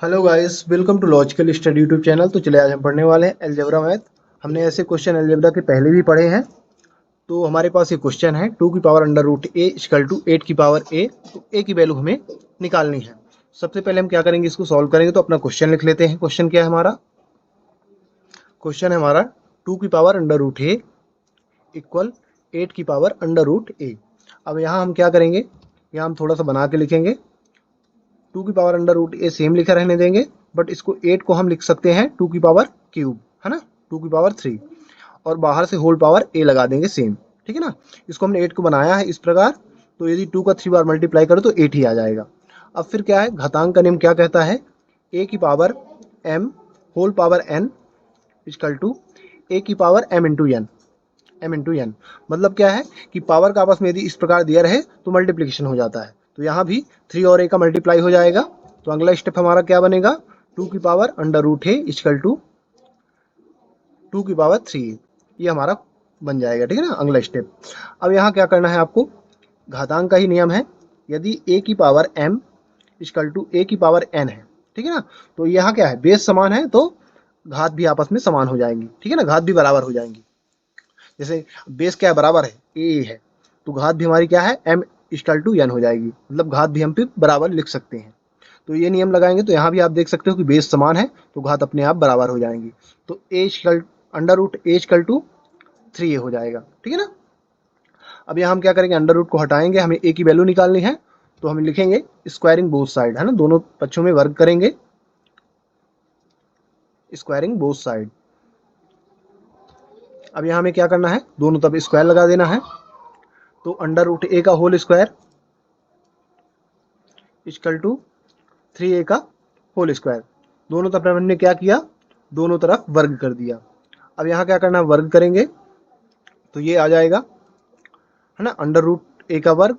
Hello guys, welcome to logical study YouTube channel. तो चले आज हम पढ़ने वाले हैं अलजेब्रा मैथ। हमने ऐसे क्वेश्चन अलजेब्रा के पहले भी पढ़े हैं। तो हमारे पास ये क्वेश्चन है 2 की power under root A equal to 8 की पावर ए। तो ए की वैल्यू हमें निकालनी है। सबसे पहले हम क्या करेंगे, इसको सॉल्व करेंगे। तो अपना क्वेश्चन लिख लेते हैं। क्वेश्चन क्या है हमारा? क्वेश्चन है हमारा 2 की power under root A equal 8 की पावर अंडर रूट ए। अब यहाँ हम क्या करेंगे, यहाँ हम थोड़ा सा बना के लिखेंगे। 2 की पावर अंडर रूट ए सेम लिखा रहने देंगे, बट इसको 8 को हम लिख सकते हैं 2 की पावर क्यूब, है ना, 2 की पावर 3, और बाहर से होल पावर ए लगा देंगे सेम। ठीक है ना। इसको हमने 8 को बनाया है इस प्रकार। तो यदि 2 का 3 बार मल्टीप्लाई करो तो 8 ही आ जाएगा। अब फिर क्या है, घातांक का नियम क्या कहता है? ए की power m whole power n equal to a की पावर m इंटू n। मतलब क्या है कि पावर का आपस में यदि इस प्रकार दिया रहे तो मल्टीप्लिकेशन हो जाता है। तो यहाँ भी 3 और a का मल्टीप्लाई हो जाएगा। तो अगला स्टेप हमारा क्या बनेगा? 2 की power under root A equal to 2 की पावर 3, ये हमारा बन जाएगा। ठीक है ना, अगला स्टेप। अब यहाँ क्या करना है आपको, घातांक का ही नियम है। यदि a की power m equal to a की पावर n है, ठीक है ना, तो यहाँ क्या है, बेस समान है तो घात भी आपस में समान हो जाएंगी। ठीक है ना, घात भी बराबर हो जाएंगी। जैसे बेस क्या है, बराबर है, a है, तो घात भी हमारी क्या है, m इक्वल टू n हो जाएगी। मतलब घात भी हम फिर बराबर लिख सकते हैं। तो ये नियम लगाएंगे तो यहाँ भी आप देख सकते हो कि बेस समान है तो घात अपने आप बराबर हो जाएंगी। तो a equal under root a equal to 3a हो जाएगा। ठीक है ना। अब यहाँ हम क्या करेंगे, अंडर रूट को हटाएंगे, हमें a की वैल्यू निकालनी है। तो हम लिखेंगे स्क्वायरिंग बोथ साइड, है ना, दोनों पक्षों में वर्ग करेंगे, स्क्वायरिंग बोथ साइड। अब यहाँ हमें क्या करना है, दोनों तरफ स्क्वायर लगा देना है। तो अंडर रूट a का whole square equal to 3a का होल स्क्वायर। दोनों तरफ हमने क्या किया, दोनों तरफ वर्ग कर दिया। अब यहाँ क्या करना है, वर्ग करेंगे तो ये आ जाएगा, है ना, अंडर रूट a का वर्ग,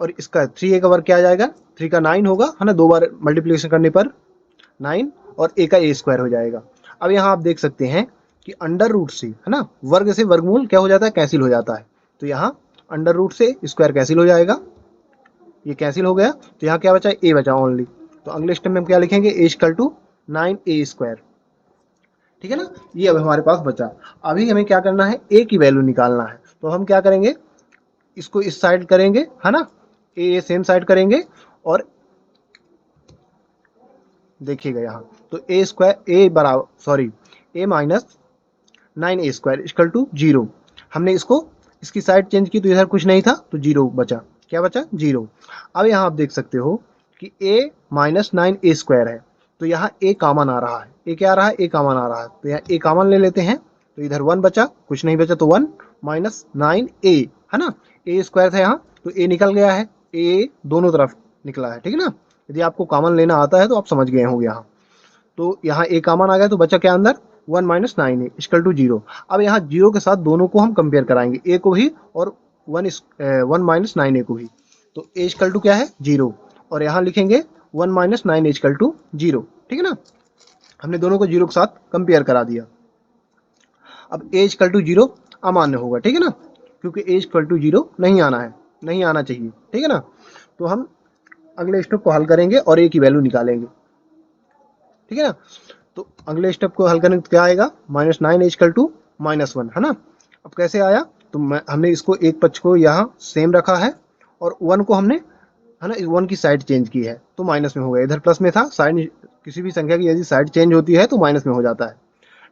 और इसका 3a का वर्ग क्या आ जाएगा, 3 का 9 होगा, है ना, 2 बार मल्टीप्लिकेशन करने पर 9, और a का a स्क्वायर हो जाएगा। अब यहाँ आप देख सकते हैं कि अंडर रूट से, है ना, वर्ग से वर्गमूल क्या हो जाता है, कैंसिल हो जाता है। तो यहाँ अंडर रूट से स्क्वायर कैंसिल हो जाएगा, ये कैंसिल हो गया। तो यहाँ क्या बचा, a बचा ओनली। तो अगले स्टेप में हम क्या लिखेंगे, a equal to 9a square. ठीक है ना, ये अब हमारे पास बचा। अभी हमें क्या करना है, a की वैल्यू निकालना है। तो हम क्या करेंगे, इसको इस साइड करेंगे, है ना, ए सेम साइड करेंगे, और देखिएगा यहाँ तो ए स्क्वायर ए बराबर sorry A minus 9a square equal to 0। हमने इसको इसकी साइड चेंज की तो इधर कुछ नहीं था तो 0 बचा। क्या बचा, 0। अब यहाँ आप देख सकते हो कि a माइनस 9a स्क्वायर है, तो यहाँ a कॉमन आ रहा है। a क्या आ रहा है, a कॉमन आ रहा है, तो यहाँ a कॉमन ले लेते हैं। तो इधर 1 बचा, कुछ नहीं बचा, तो 1 माइनस 9a, है ना, a स्क्वायर था यहाँ तो a निकल गया है, a दोनों तरफ निकला है। ठीक है ना, यदि आपको कॉमन लेना आता है तो आप समझ गए होंगे यहाँ। तो यहाँ a कॉमन आ गया तो बचा क्या अंदर, 1 माइनस 9a इक्वल टू 0। अब यहाँ 0 के साथ दोनों को हम कंपेयर कराएंगे, a को भी और 1 माइनस 9a को भी। तो a इक्वल टू क्या है, 0, और यहाँ लिखेंगे 1 माइनस 9a इक्वल टू 0। ठीक है ना, हमने दोनों को 0 के साथ कंपेयर करा दिया। अब a इक्वल टू 0 अमान्य होगा। ठीक है ना, क्योंकि a इक्वल टू 0 नहीं आना है, नहीं आना चाहिए। ठीक है ना, तो हम अगले स्टेप को हल करेंगे और a की वैल्यू निकालेंगे। ठीक है ना, तो अगले स्टेप को हल करने क्या आएगा, माइनस 9 इक्वल टू -1, है ना। अब कैसे आया, तो हमने इसको एक पक्ष को यहाँ सेम रखा है, और 1 को हमने, है ना, 1 की साइड चेंज की है तो माइनस में हो गया। इधर प्लस में था, साइड किसी भी संख्या की यदि साइड चेंज होती है तो माइनस में हो जाता है।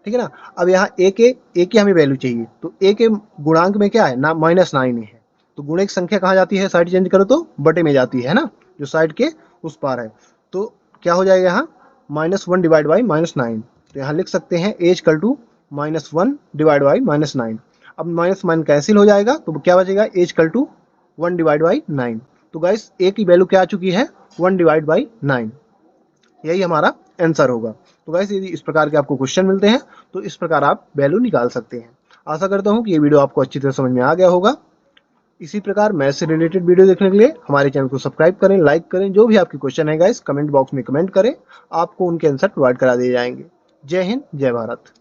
ठीक है ना। अब यहाँ a की हमें वैल्यू चाहिए, तो a के गुणांक में क्या है ना, -9 है। तो गुणक संख्या कहाँ जाती है, साइड चेंज करो तो बटे में जाती है ना, जो साइड के उस पार है। तो क्या हो जाएगा यहाँ, -1 डिवाइड बाई -9। तो यहाँ लिख सकते हैं a equal to -1 divide by -9। अब -1 कैंसिल हो जाएगा तो क्या बचेगा, a equal to 1 divide by 9। तो गाइस a की वैल्यू क्या आ चुकी है, 1 डिवाइड बाई 9। यही हमारा आंसर होगा। तो गाइस यदि इस प्रकार के आपको क्वेश्चन मिलते हैं तो इस प्रकार आप वैल्यू निकाल सकते हैं। आशा करता हूँ कि ये वीडियो आपको अच्छी तरह समझ में आ गया होगा। इसी प्रकार मैथ से रिलेटेड वीडियो देखने के लिए हमारे चैनल को सब्सक्राइब करें, लाइक करें। जो भी आपके क्वेश्चन है गाइस कमेंट बॉक्स में कमेंट करें, आपको उनके आंसर प्रोवाइड करा दिए जाएंगे। जय हिंद, जय भारत।